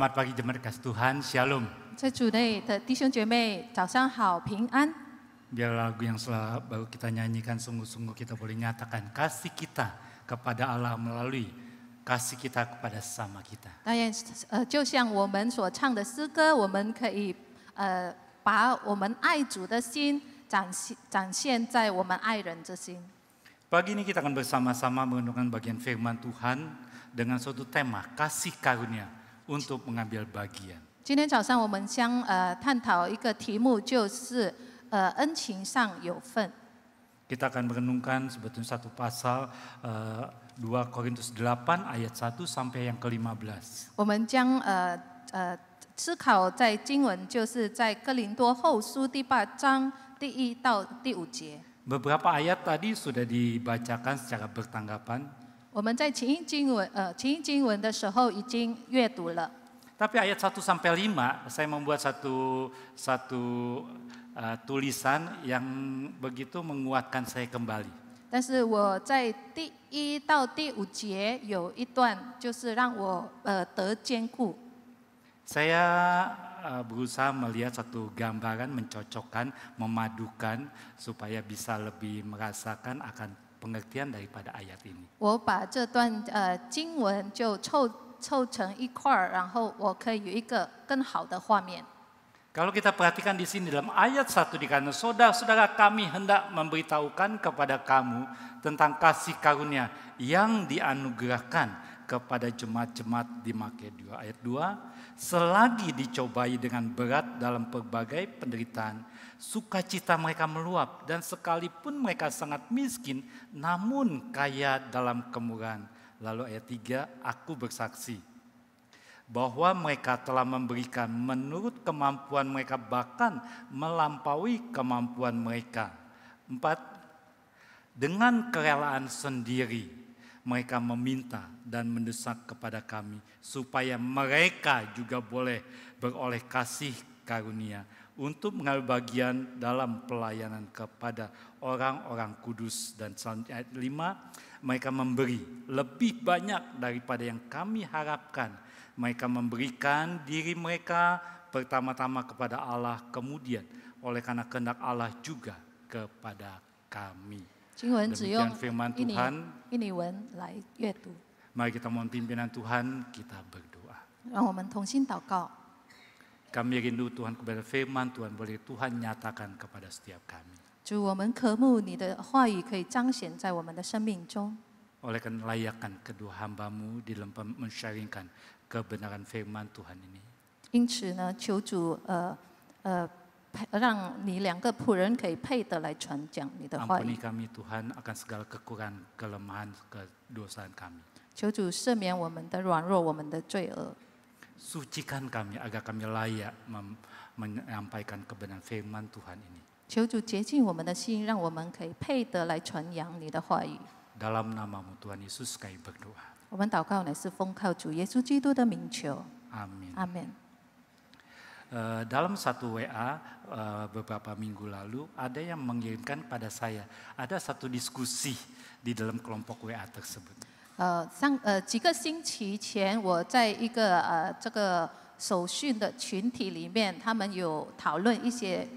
Selamat pagi jemaat kasih Tuhan, Shalom. 在主内的弟兄姐妹，早上好，平安。 Biar lagu yang baru kita nyanyikan sungguh-sungguh kita boleh nyatakan kasih kita kepada Allah melalui kasih kita kepada sesama kita. 当然，就像我们所唱的诗歌，我们可以把我们爱主的心展现在我们爱人之心。 Pagi ini kita akan bersama-sama merenungkan bagian firman Tuhan dengan suatu tema kasih karunia untuk mengambil bagian. 今天早上我们将探讨一个题目，就是恩情上有份。 Kita akan merenungkan sebetulnya satu pasal 2 Korintus 8 ayat 1 sampai yang ke-15. 我们将思考在经文，就是在哥林多后书第8章第1到第5节。 Beberapa ayat tadi sudah dibacakan secara bertanggapan. 我们在情义经文的时候已经阅读了。 Tapi ayat 1 sampai 5 saya membuat satu tulisan yang begitu menguatkan saya kembali. 但是我在第1到第5节有一段，就是让我得坚固。 Saya berusaha melihat satu gambaran, mencocokkan, memadukan supaya bisa lebih merasakan akan pengertian daripada ayat ini. 我把这段经文就凑成一块儿，然后我可以有一个更好的画面。 Kalau kita perhatikan di sini dalam ayat 1 dikatakan, saudara-saudara kami hendak memberitahukan kepada kamu tentang kasih karunia yang dianugerahkan kepada jemaat-jemaat di Makedonia. Ayat 2, selagi dicobai dengan berat dalam berbagai penderitaan, sukacita mereka meluap dan sekalipun mereka sangat miskin namun kaya dalam kemurahan. Lalu ayat 3, aku bersaksi bahwa mereka telah memberikan menurut kemampuan mereka bahkan melampaui kemampuan mereka. 4, dengan kerelaan sendiri mereka meminta dan mendesak kepada kami supaya mereka juga boleh beroleh kasih karunia untuk mengambil bagian dalam pelayanan kepada orang-orang kudus. Dan selanjutnya ayat 5, mereka memberi lebih banyak daripada yang kami harapkan. Mereka memberikan diri mereka pertama-tama kepada Allah, kemudian oleh karena kehendak Allah juga kepada kami. 经文只用 Demikian firman Tuhan. 印尼文来阅读。 Mari kita mohon pimpinan Tuhan, kita berdoa. 让我们同心祷告。 Kami rindu Tuhan kepada firman Tuhan, boleh Tuhan nyatakan kepada setiap kami. 主，我们渴慕你的话语可以彰显在我们的生命中。 Oleh karena layakkan kedua hambamu di dalam mensharingkan kebenaran firman Tuhan ini. 因此呢，求主让你两个仆人可以配得来传讲你的话 Ampuni 语。 kami Tuhan akan segala kekurangan, kelemahan, kedosaan kami. 求主赦免我们的软弱，我们的罪恶。 Sucikan kami agar kami layak menyampaikan kebenaran firman Tuhan ini. 求主洁净我们的心，让我们可以配得来传扬你的话语。 Dalam namamu Tuhan Yesus kami berdoa. 我们祷告乃是奉靠主耶稣基督的名求。 Amin. 阿门。 Dalam satu WA beberapa minggu lalu ada yang mengirimkan pada saya ada satu diskusi di dalam kelompok WA tersebut. 几个星期前，我在一个这个手讯的群体里面，他们有讨论一些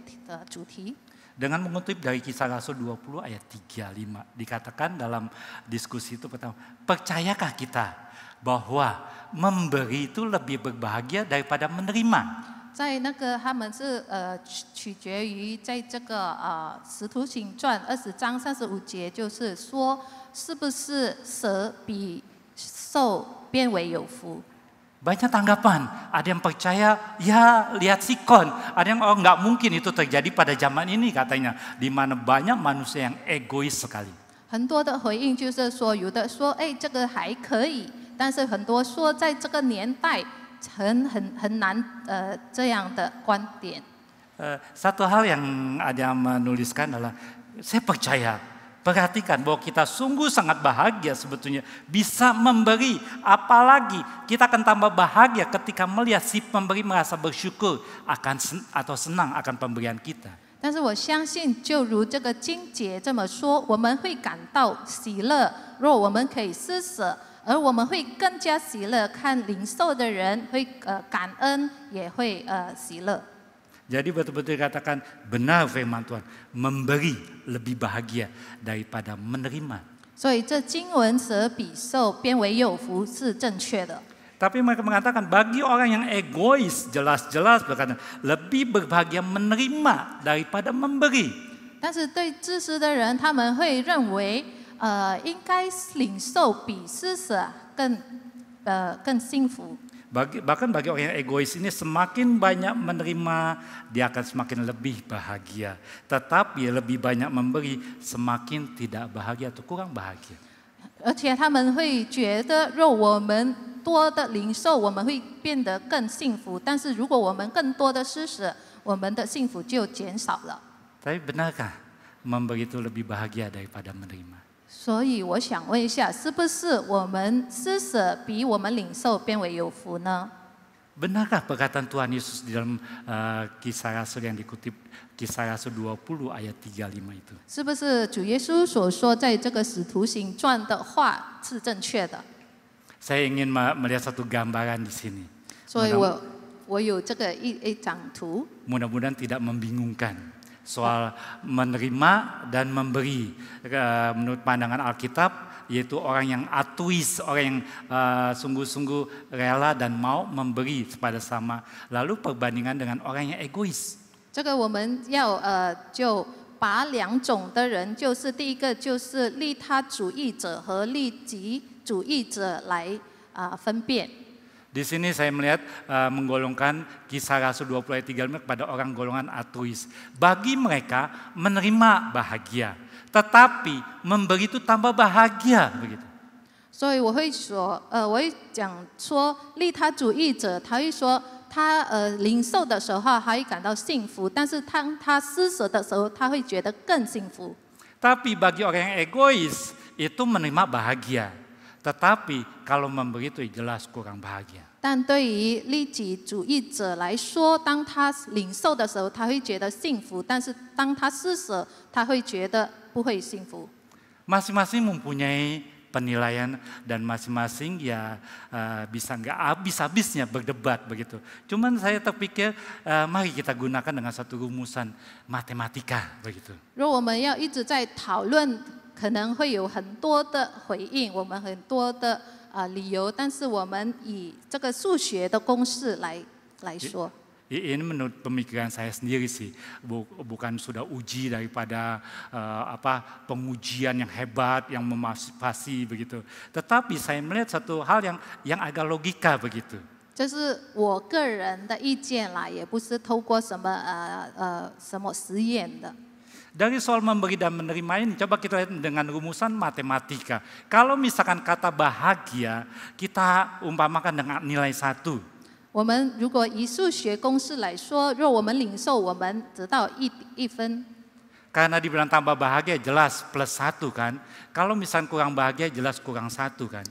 主题。 Dengan mengutip dari Kisah Rasul 20 ayat 35 dikatakan dalam diskusi itu pertama, percayakah kita bahwa memberi itu lebih berbahagia daripada menerima? 在那个他们是取决于在这个使徒行传20章35节，就是说是不是舍比受变为有福。 Banyak tanggapan, ada yang percaya, ya lihat sikon, ada yang nggak mungkin itu terjadi pada zaman ini katanya, di mana banyak manusia yang egois sekali. 很多的回应就是说，有的说，哎，这个还可以，但是很多说，在这个年代很难这样的观点。 Satu hal yang ada yang menuliskan adalah, saya percaya. Perhatikan bahwa kita sungguh sangat bahagia sebetulnya bisa memberi. Apalagi kita akan tambah bahagia ketika melihat si pemberi merasa bersyukur akan atau senang akan pemberian kita. 但是我相信，就如这个经节这么说，我们会感到喜乐。若我们可以施舍，而我们会更加喜乐，看领受的人会感恩，也会喜乐。 Jadi betul-betul dikatakan benar firman Tuhan, memberi lebih bahagia daripada menerima. 所以这经文舍比受变为有福是正确的。 Tapi mereka mengatakan bagi orang yang egois jelas-jelas berkata lebih berbahagia menerima daripada memberi. 但是对自私的人，他们会认为，应该领受比施舍更幸福。 Bahkan bagi orang yang egois ini semakin banyak menerima, dia akan semakin lebih bahagia. Tetapi lebih banyak memberi, semakin tidak bahagia atau kurang bahagia. 而且他们会觉得，若我们多的领受，我们会变得更幸福；但是如果我们更多的施舍，我们的幸福就减少了。 Tapi benarkah memberi itu lebih bahagia daripada menerima? 所以我想问一下，是不是我们施舍比我们领受变为有福呢？ Benarkah perkataan Tuhan Yesus di dalam Kisah Rasul yang dikutip Kisah Rasul 20 ayat 35 itu? 是不是主耶稣所说在这个使徒行传的话是正确的？ Saya ingin melihat satu gambaran di sini. 所以我有这个一张图， Mudah-mudahan tidak membingungkan soal menerima dan memberi. Menurut pandangan Alkitab, yaitu orang yang altruis, orang yang sungguh-sungguh rela dan mau memberi kepada sama. Lalu perbandingan dengan orang yang egois. 这个我们要就把两种的人，就是第一个就是利他主义者和利己主义者来分辨。 Di sini saya melihat menggolongkan Kisah Rasul 20 ayat 35 kepada orang golongan altruis. Bagi mereka menerima bahagia, tetapi memberi itu tambah bahagia begitu. 所以我会讲说，利他主义者他会说，他领受的时候他会感到幸福，但是当他施舍的时候，他会觉得更幸福。 Tapi bagi orang yang egois itu menerima bahagia, tetapi kalau memberi itu jelas kurang bahagia. 但对于利己主义者来说，当他领受的时候，他会觉得幸福；但是当他施舍，他会觉得不会幸福。 Masing-masing mempunyai penilaian dan masing-masing ya bisa nggak habis-habisnya berdebat begitu. Cuman saya terpikir mari kita gunakan dengan satu rumusan matematika begitu. 如果我们要一直在讨论，可能会有很多的回应，我们很多的理由，但是我们以这个数学的公式来说。 Ini menurut pemikiran saya sendiri sih, bukan sudah uji daripada pengujian yang hebat, yang memotivasi begitu. Tetapi saya melihat satu hal yang agak logika begitu. 这是我个人的意见啦，也不是透过什么实验的。 Dari soal memberi dan menerima ini, coba kita lihat dengan rumusan matematika. Kalau misalkan kata bahagia, kita umpamakan dengan nilai 1. 我们如果以数学公式来说，若我们领受，我们得到一分。 Karena dibilang tambah bahagia jelas plus 1 kan. Kalau misalkan kurang bahagia jelas kurang 1 kan.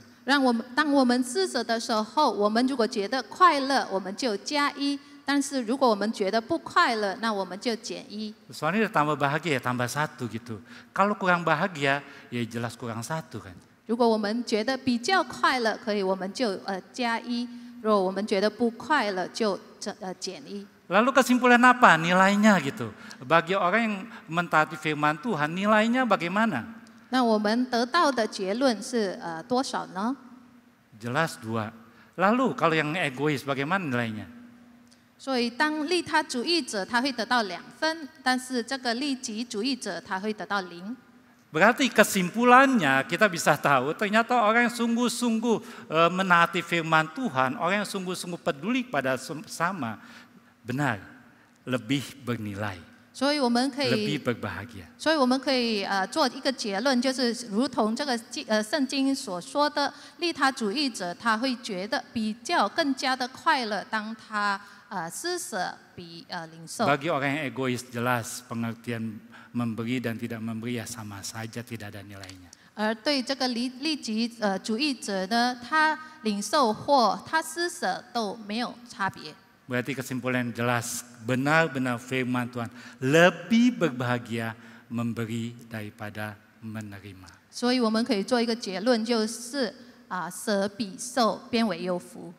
当我们施舍的时候，我们如果觉得快乐，我们就加1；但是如果我们觉得不快乐，那我们就减1。 Soalnya tambah bahagia ya tambah 1 gitu. Kalau kurang bahagia ya jelas kurang 1 kan. 如果我们觉得比较快乐，可以我们就加1；如果我们觉得不快乐，就减1。 Lalu kesimpulan apa? Nilainya gitu. Bagi orang yang mentaati firman Tuhan, nilainya bagaimana? 那我们得到的结论是多少呢？ Jelas 2. Lalu kalau yang egois bagaimana nilainya? 所以当利他主义者他会得到2分，但是这个利己主义者他会得到0。 Berarti kesimpulannya kita bisa tahu ternyata orang yang sungguh-sungguh menaati firman Tuhan, orang yang sungguh-sungguh peduli pada sama, benar, lebih bernilai, 所以我们可 lebih 以， berbahagia. 所以我们可以做一个结论，就是如同这个圣经所说的，利他主义者他会觉得比较更加的快乐，当他施舍比领受。 Bagi orang yang egois jelas pengertian memberi dan tidak memberi ya sama saja, tidak ada nilainya. 而对这个利己主义者呢，他领受或他施舍都没有差别。 Berarti kesimpulan jelas, benar-benar firman Tuhan lebih berbahagia memberi daripada menerima. 所以我们可以做一个结论，就是舍比受变为有福。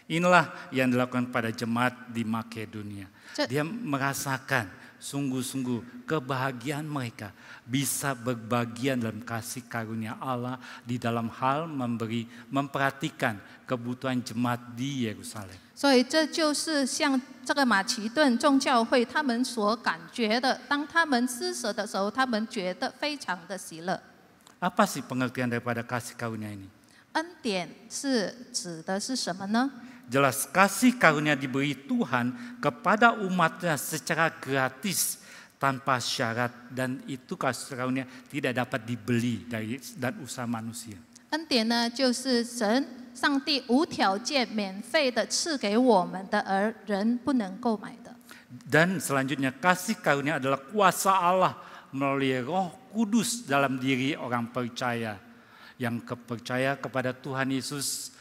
Inilah yang dilakukan pada jemaat di Makedonia. Ce- Dia merasakan sungguh-sungguh kebahagiaan mereka bisa berbagian dalam kasih karunia Allah di dalam hal memberi, memperhatikan kebutuhan jemaat di Yerusalem. 所以这就是像这个马其顿众教会他们所感觉的，当他们施舍的时候，他们觉得非常的喜乐。 Apa sih pengertian daripada kasih karunia ini? 恩典是指的是什么呢？ Jelas kasih karunia diberi Tuhan kepada umatnya secara gratis tanpa syarat, dan itu kasih karunia tidak dapat dibeli dan usaha manusia. 恩典呢，就是上帝无条件、免费的赐给我们的，而人不能购买的。 Dan selanjutnya kasih karunia adalah kuasa Allah melalui Roh Kudus dalam diri orang percaya yang percaya kepada Tuhan Yesus,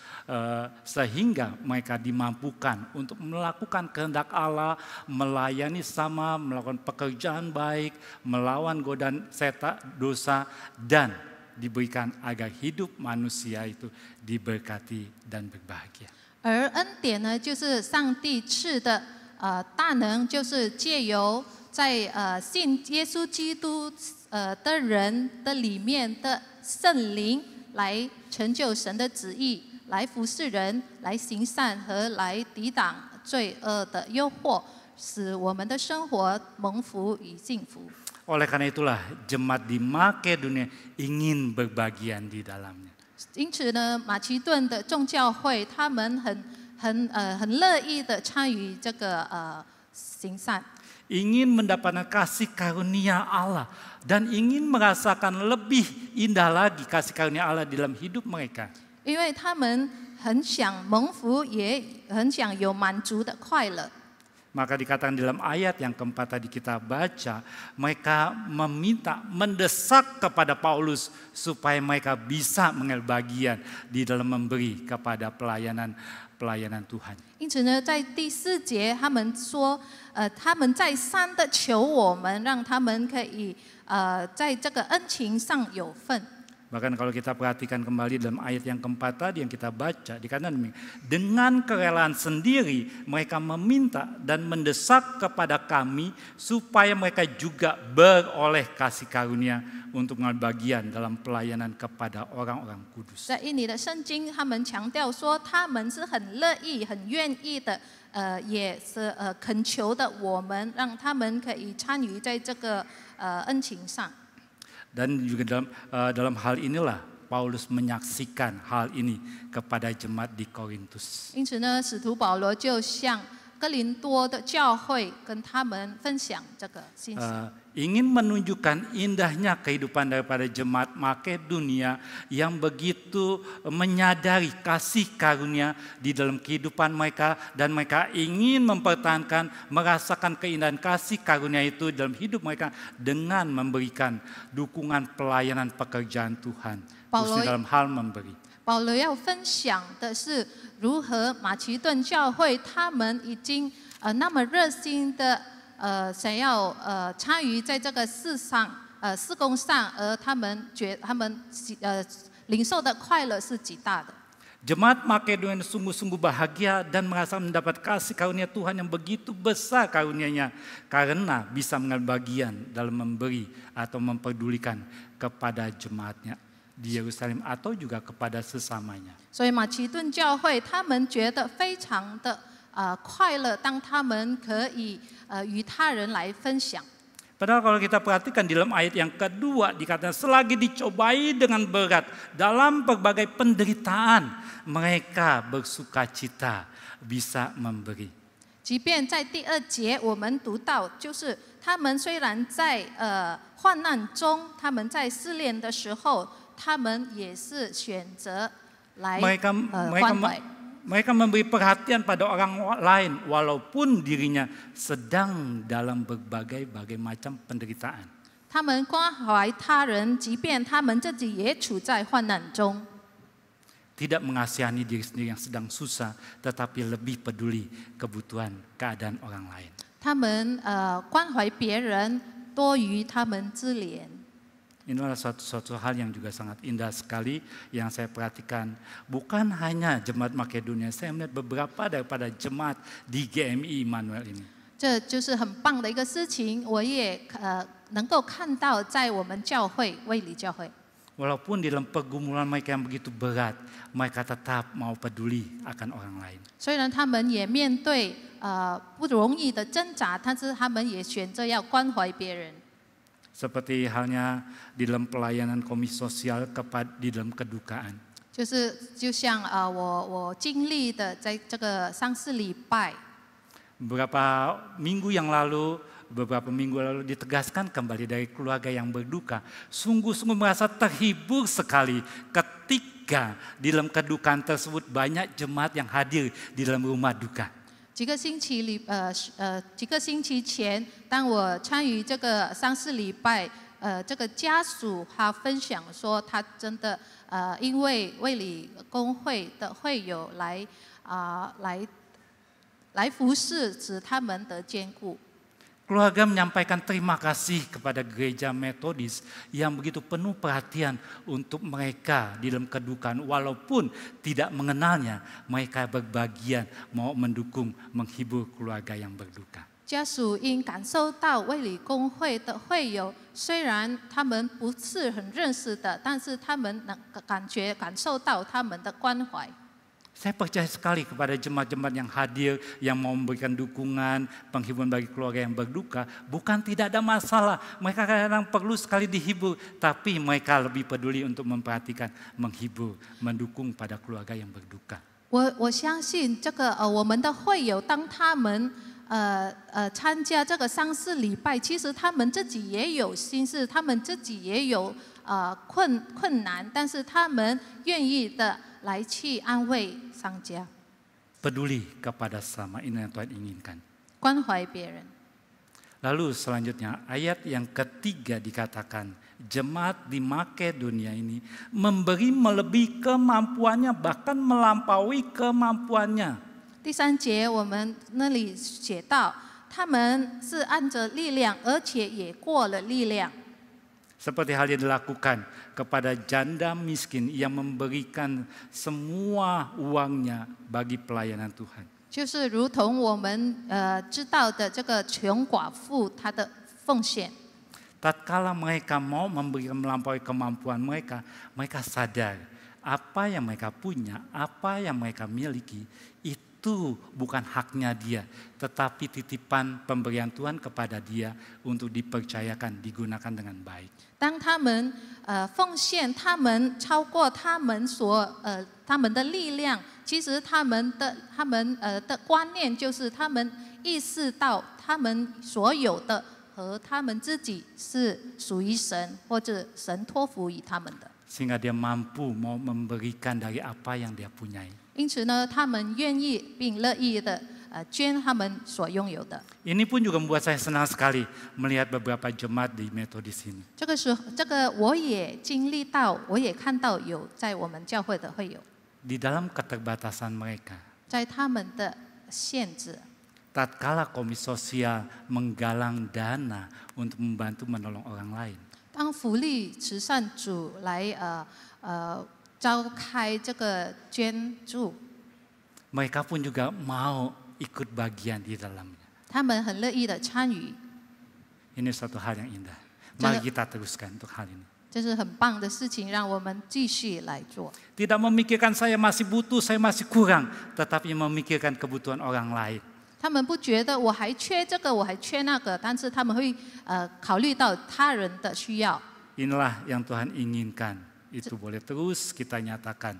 sehingga mereka dimampukan untuk melakukan kehendak Allah, melayani sama, melakukan pekerjaan baik, melawan godaan setan, dosa, dan diberikan agar hidup manusia itu diberkati dan berbahagia. 而恩典呢，就是上帝赐的大能，就是借由在信耶稣基督的人的里面的圣灵来成就神的旨意，来服侍人，来行善和来抵挡罪恶的诱惑，使我们的生活蒙福与幸福。 Oleh karena itulah jemaat di Makedonia ingin berbagian di dalamnya. 因此呢，马其顿的众教会他们很乐意的参与这个行善。 Ingin mendapatkan kasih karunia Allah dan ingin merasakan lebih indah lagi kasih karunia Allah dalam hidup mereka. 因为他们很想蒙福，也很想有满足的快乐。 Maka dikatakan dalam ayat yang keempat tadi kita baca, mereka meminta, mendesak kepada Paulus supaya mereka bisa mengambil bagian di dalam memberi kepada pelayanan Tuhan. 因此呢，在第4节他们说，他们再三的求我们，让他们可以在这个恩情上有份。 Bahkan kalau kita perhatikan kembali dalam ayat yang keempat tadi yang kita baca, dikatakan demikian, dengan kerelaan sendiri mereka meminta dan mendesak kepada kami supaya mereka juga beroleh kasih karunia untuk mengambil bagian dalam pelayanan kepada orang-orang kudus. 在印尼的圣经，他们强调说，他们是很乐意、很愿意的，也是恳求的我们，让他们可以参与在这个恩情上。 Dan juga dalam hal inilah Paulus menyaksikan hal ini kepada jemaat di Korintus. 因此呢，使徒保罗就向哥林多的教会跟他们分享这个信息。 Ingin menunjukkan indahnya kehidupan daripada jemaat Makedonia yang begitu menyadari kasih karunia di dalam kehidupan mereka, dan mereka ingin mempertahankan, merasakan keindahan kasih karunia itu dalam hidup mereka dengan memberikan dukungan pelayanan pekerjaan Tuhan, khususnya dalam hal memberi. 保罗要分享的是如何马其顿教会他们已经那么热心的想要参与在这个事工上，而他们领受的快乐是极大的。 Jemaat Makedonia sungguh-sungguh bahagia dan merasa mendapat kasih karunia Tuhan yang begitu besar karunianya, karena bisa mengambil bagian dalam memberi atau memperdulikan kepada jemaatnya di Yerusalem atau juga kepada sesamanya. 所以马其顿教会他们觉得非常的快乐，当他们可以与他人来分享。 Padahal kalau kita perhatikan di dalam ayat yang kedua dikatakan selagi dicobai dengan berat dalam berbagai penderitaan mereka bersukacita bisa memberi. 即便在第2节我们读到，就是他们虽然在患难中，他们在试炼的时候，他们也是选择来关怀。 Mereka memberi perhatian pada orang lain walaupun dirinya sedang dalam berbagai macam penderitaan. 他们关怀他人，即便他们自己也处在患难中。 Tidak mengasihani diri sendiri yang sedang susah, tetapi lebih peduli kebutuhan keadaan orang lain. 他们关怀别人多于他们自怜。Inilah suatu hal yang juga sangat indah sekali yang saya perhatikan. Bukan hanya jemaat Makedonia, saya melihat beberapa daripada jemaat di GMI Immanuel ini. 这就是很棒的一个事情，我也能够看到在我们教会卫理教会。 Walaupun di dalam pergumulan mereka yang begitu berat, mereka tetap mau peduli akan orang lain. 虽然他们也面对不容易的挣扎，但是他们也选择要关怀别人。 Seperti halnya di dalam pelayanan komisi sosial di dalam kedukaan. 就像我经历的，在这个上4礼拜， Beberapa minggu lalu ditegaskan kembali dari keluarga yang berduka. Sungguh-sungguh merasa terhibur sekali ketika di dalam kedukaan tersebut banyak jemaat yang hadir di dalam rumah duka. 几个星期前，当我参与这个上4礼拜，这个家属他分享说，他真的因为卫理公会的会友来服侍，使他们得坚固。 Keluarga menyampaikan terima kasih kepada gereja Metodis yang begitu penuh perhatian untuk mereka di dalam kedukaan. Walaupun tidak mengenalnya, mereka berbagian mau mendukung, menghibur keluarga yang berduka. 家属因感受到卫理公会的会友，虽然他们不是很认识的，但是他们能感受到他们的关怀。 Saya percaya sekali kepada jemaat-jemaat yang hadir, yang mau memberikan dukungan, penghiburan bagi keluarga yang berduka. Bukan tidak ada masalah, mereka kadang-kadang perlu sekali dihibur, tapi mereka lebih peduli untuk memperhatikan, menghibur, mendukung pada keluarga yang berduka. 我相信这个我们的会友，当他们参加这个丧事礼拜，其实他们自己也有心事，他们自己也有困难，但是他们愿意的来去安慰商家， Peduli kepada sesama, ini yang Tuhan inginkan. 关怀别人。 Lalu selanjutnya ayat yang ketiga dikatakan jemaat di Makedonia ini memberi melebihi kemampuannya, bahkan melampaui kemampuannya. 第3节我们那里写到，他们是按着力量，而且也过了力量。 Seperti hal yang dilakukan kepada janda miskin yang memberikan semua uangnya bagi pelayanan Tuhan. 就是如同我们知道的这个穷寡妇她的奉献。 Tatkala mereka mau memberikan melampaui kemampuan mereka, mereka sadar apa yang mereka punya, apa yang mereka miliki itu bukan haknya dia, tetapi titipan pemberian Tuhan kepada dia untuk dipercayakan, digunakan dengan baik. 当他们奉献，他们超过他们的力量，其实他们的观念就是他们意识到他们所有的和他们自己是属于神，或者神托付于他们的。 Sehingga dia mampu mau memberikan dari apa yang dia punyai. 因此呢，他们愿意并乐意的捐他们所拥有的。 Ini pun juga membuat saya senang sekali melihat beberapa jemaat di Metodis ini. 这个我也经历到，我也看到有在我们教会的会有， Di dalam keterbatasan mereka, 在他们的限制， tatkala komisi sosial menggalang dana untuk membantu menolong orang lain, 当福利慈善组来召开这个捐助， mereka pun juga mau ikut bagian di dalamnya. 他们很乐意的参与， Ini suatu hal yang indah. Mari kita teruskan untuk hal ini. 这是很棒的事情，让我们继续来做。 Tidak memikirkan saya masih butuh, saya masih kurang, tetapi memikirkan kebutuhan orang lain. 他们不觉得我还缺这个，我还缺那个，但是他们会考虑到他人的需要。 Inilah yang Tuhan inginkan. Itu boleh terus kita nyatakan.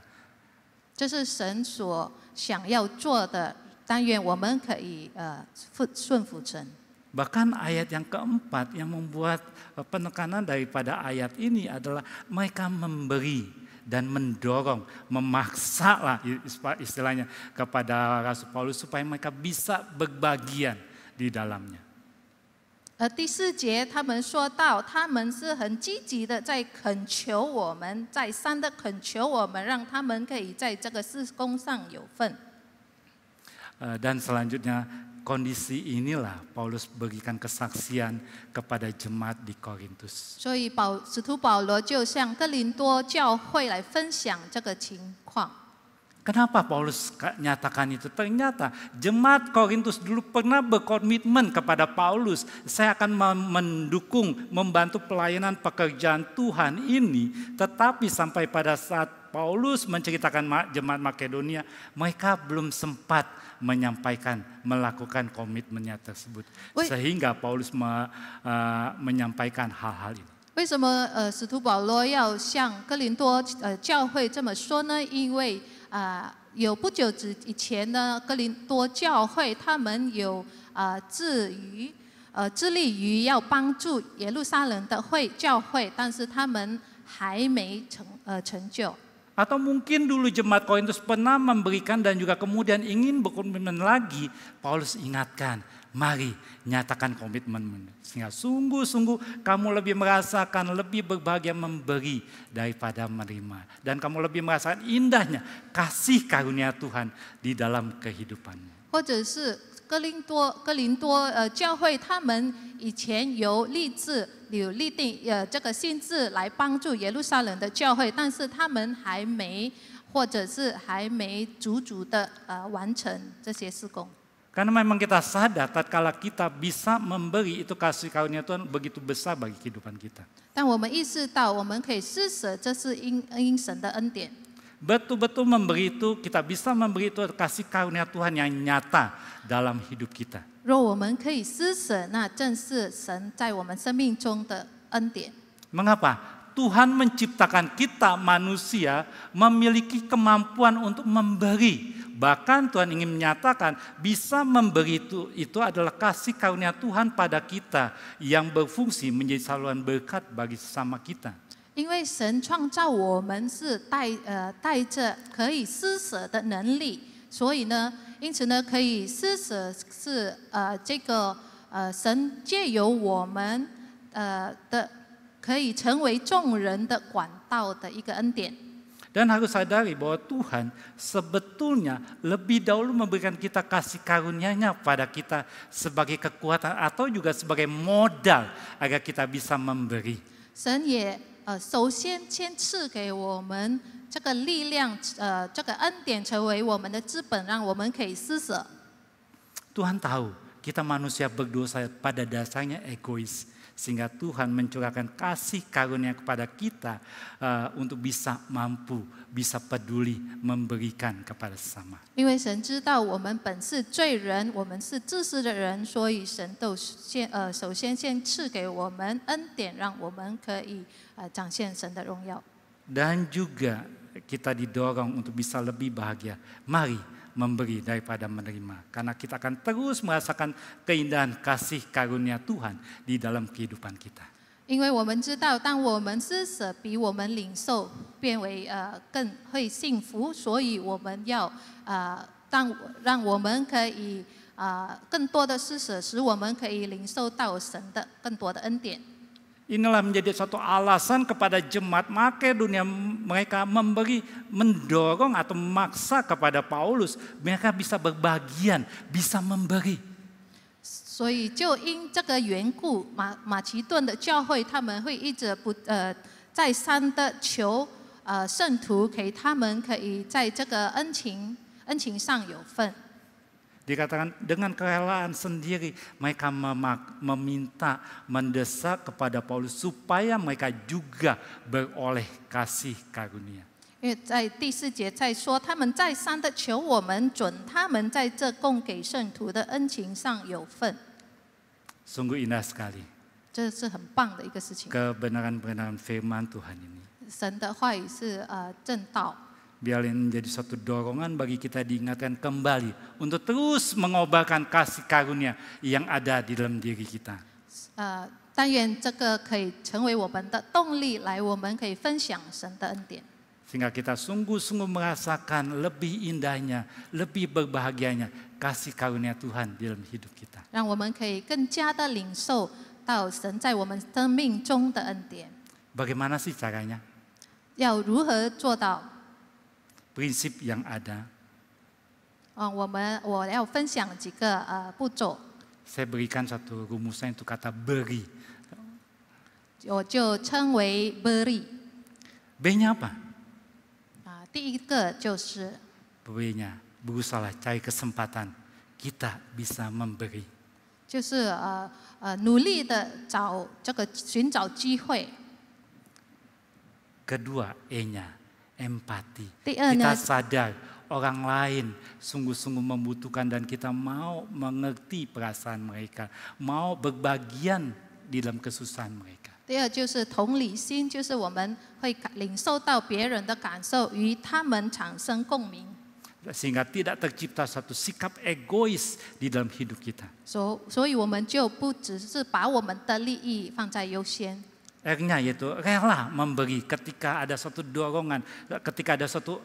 这是神所想要做的，但愿我们可以顺服神。 Bahkan ayat yang keempat yang membuat penekanan daripada ayat ini adalah mereka memberi dan mendorong, memaksa lah istilahnya kepada Rasul Paulus supaya mereka bisa berbagian di dalamnya. 第4节他们说到，他们是很积极的在恳求我们，再三的恳求我们，让他们可以在这个事工上有份。 Dan selanjutnya kondisi inilah Paulus berikan kesaksian kepada jemaat di Korintus. 所以使徒保罗就向哥林多教会来分享这个情况。 Kenapa Paulus nyatakan itu? Ternyata jemaat Korintus dulu pernah berkomitmen kepada Paulus, saya akan mendukung, membantu pelayanan pekerjaan Tuhan ini. Tetapi sampai pada saat Paulus menceritakan jemaat Makedonia, mereka belum sempat menyampaikan, melakukan komitmennya tersebut. Sehingga Paulus menyampaikan hal-hal ini. 为什么使徒保罗要向哥林多教会这么说呢？因为有不久以前呢，哥林多教会他们有致力于要帮助耶路撒冷的教会，但是他们还没成就。 Atau mungkin dulu jemaat Korintus pernah memberikan dan juga kemudian ingin berkomitmen lagi. Paulus ingatkan, mari nyatakan komitmen. Sehingga sungguh-sungguh kamu lebih merasakan, lebih berbahagia memberi daripada menerima. Dan kamu lebih merasakan indahnya kasih karunia Tuhan di dalam kehidupanmu. 或者是哥林多教会，他们以前有立定这个心志来帮助耶路撒冷的教会，但是他们还没足的完成这些事工。 Karena memang kita sadar tatkala kita bisa memberi itu kasih karunia Tuhan begitu besar bagi kehidupan kita. 但我们意识到我们可以施舍，这是因神的恩典。 Betul-betul memberi itu, kita bisa memberi itu kasih karunia Tuhan yang nyata dalam hidup kita. 若我们可以施舍，那正是神在我们生命中的恩典。 Mengapa? Tuhan menciptakan kita manusia memiliki kemampuan untuk memberi. Bahkan Tuhan ingin menyatakan bisa memberi itu adalah kasih karunia Tuhan pada kita yang berfungsi menjadi saluran berkat bagi sesama kita. 因为神创造我们是带着可以施舍的能力，所以呢，因此呢，可以施舍是这个神借由我们的可以成为众人的管道的一个恩典。 Dan harus sadari bahwa Tuhan sebetulnya lebih dahulu memberikan kita kasih karunia-Nya pada kita sebagai kekuatan atau juga sebagai modal agar kita bisa memberi. 神也首先赐给我们这个力量，这个恩典成为我们的资本，让我们可以施舍。 Tuhan tahu kita manusia berdosa pada dasarnya egois. Sehingga Tuhan mencurahkan kasih karunia kepada kita untuk bisa mampu, bisa peduli memberikan kepada sesama. 因为神知道我们本是罪人，我们是自私的人，所以神都首先赐给我们恩典，让我们可以展现神的荣耀。 Dan juga kita didorong untuk bisa lebih bahagia. Mari memberi daripada menerima. Karena kita akan terus merasakan keindahan kasih karunia Tuhan di dalam kehidupan kita. 因为我们知道，当我们施舍比我们领受变为更会幸福，所以我们要让我们可以更多的施舍，使我们可以领受到神的更多的恩典。 Inilah menjadi suatu alasan kepada jemaat Makedonia, mereka mendorong atau memaksa kepada Paulus, mereka bisa berbagian, bisa memberi. 所以就因这个缘故，马其顿的教会他们会一直再三的求圣徒给他们可以在这个恩情上有份。 Dikatakan dengan kerelaan sendiri mereka meminta, mendesak kepada Paulus supaya mereka juga beroleh kasih karunia. 因为在第4节在说，他们再三的求我们准他们在这供给圣徒的恩情上有份。 Sungguh indah sekali. 这是很棒的一个事情。 Kebenaran-kebenaran firman Tuhan ini. 神的话语是正道。 Biar ini menjadi suatu dorongan bagi kita diingatkan kembali untuk terus mengobarkan kasih karunia yang ada di dalam diri kita. 但愿这个可以成为我们的动力，来我们可以分享神的恩典。 Sehingga kita sungguh-sungguh merasakan lebih indahnya, lebih berbahagianya kasih karunia Tuhan di dalam hidup kita. 让我们可以更加的领受到神在我们生命中的恩典。 Bagaimana sih caranya? 要如何做到？ Prinsip yang ada 我要分享几个步骤， Saya berikan satu rumusan untuk kata beri. 我就称为 beri。 B-nya apa? 第一个就是 B-nya berusaha cari kesempatan kita bisa memberi. 就是努力的寻找机会。 Kedua, E-nya empati. 第二呢 Kita sadar orang lain sungguh-sungguh membutuhkan dan kita mau mengerti perasaan mereka, mau berbagian di dalam kesusahan mereka. 第二就是同理心，就是我们会领受到别人的感受，与他们产生共鸣。 Sehingga tidak tercipta satu sikap egois di dalam hidup kita. 所以我们就不只是把我们的利益放在优先。 R-nya yaitu rela memberi ketika ada suatu dorongan, ketika ada suatu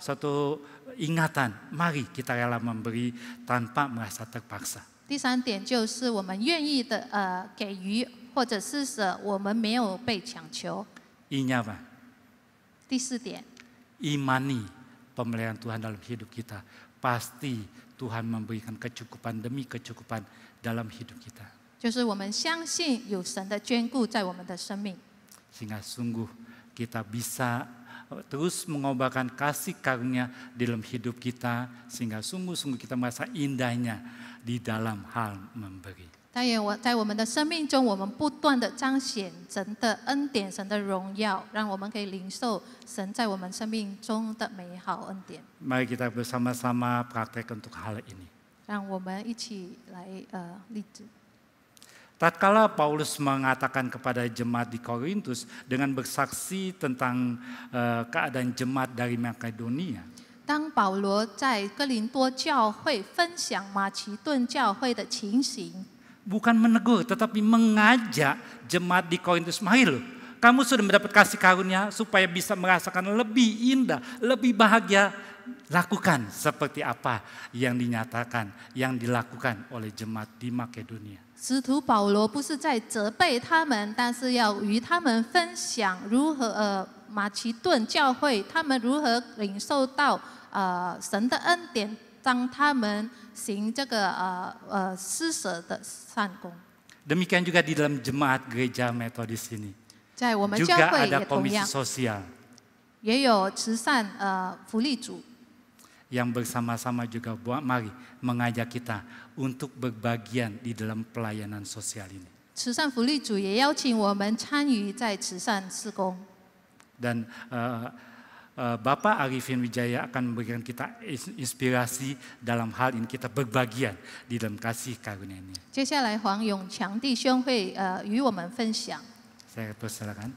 suatu ingatan, mari kita rela memberi tanpa merasa terpaksa. 第三点就是我们愿意的给予或者施舍，我们没有被强求。 I-nya apa? 第四点， Imani pemeliharaan Tuhan dalam hidup kita. Pasti Tuhan memberikan kecukupan demi kecukupan dalam hidup kita. 就是我们相信有神的眷顾在我们的生命， Sehingga sungguh kita bisa terus mengobarkan kasih karunia di dalam hidup kita. Sehingga sungguh-sungguh kita merasa indahnya di dalam hal memberi. 但愿在我们的生命中，我们不断的彰显神的恩典、神的荣耀，让我们可以领受神在我们生命中的美好恩典。 Mari kita bersama-sama praktek untuk hal ini. 让我们一起来立志。 Tatkala Paulus mengatakan kepada jemaat di Korintus dengan bersaksi tentang keadaan jemaat dari Makedonia. 当保罗在哥林多教会分享马其顿教会的情形， Bukan menegur tetapi mengajak jemaat di Korintus, mari loh, kamu sudah mendapat kasih karunia supaya bisa merasakan lebih indah, lebih bahagia. Lakukan seperti apa yang dinyatakan, yang dilakukan oleh jemaat di Makedonia. 使徒保罗不是在责备他们，但是要与他们分享如何马其顿教会他们如何领受到神的恩典，当他们行这个施舍的善功。 Demikian juga di dalam jemaat gereja Metodis ini. 在我们教 Juga 会 ada 也同 komisi 样 sosial 也有慈善福利组， yang bersama-sama juga mari mengajak kita untuk berbagian di dalam pelayanan sosial ini. 慈善福利组也邀请我们参与在慈善事工。 Dan Bapak Arifin Wijaya akan memberikan kita inspirasi dalam hal ini, kita berbagian di dalam kasih karunia ini. 接下来黄永强弟兄会与我们分享。 Saya persilakan.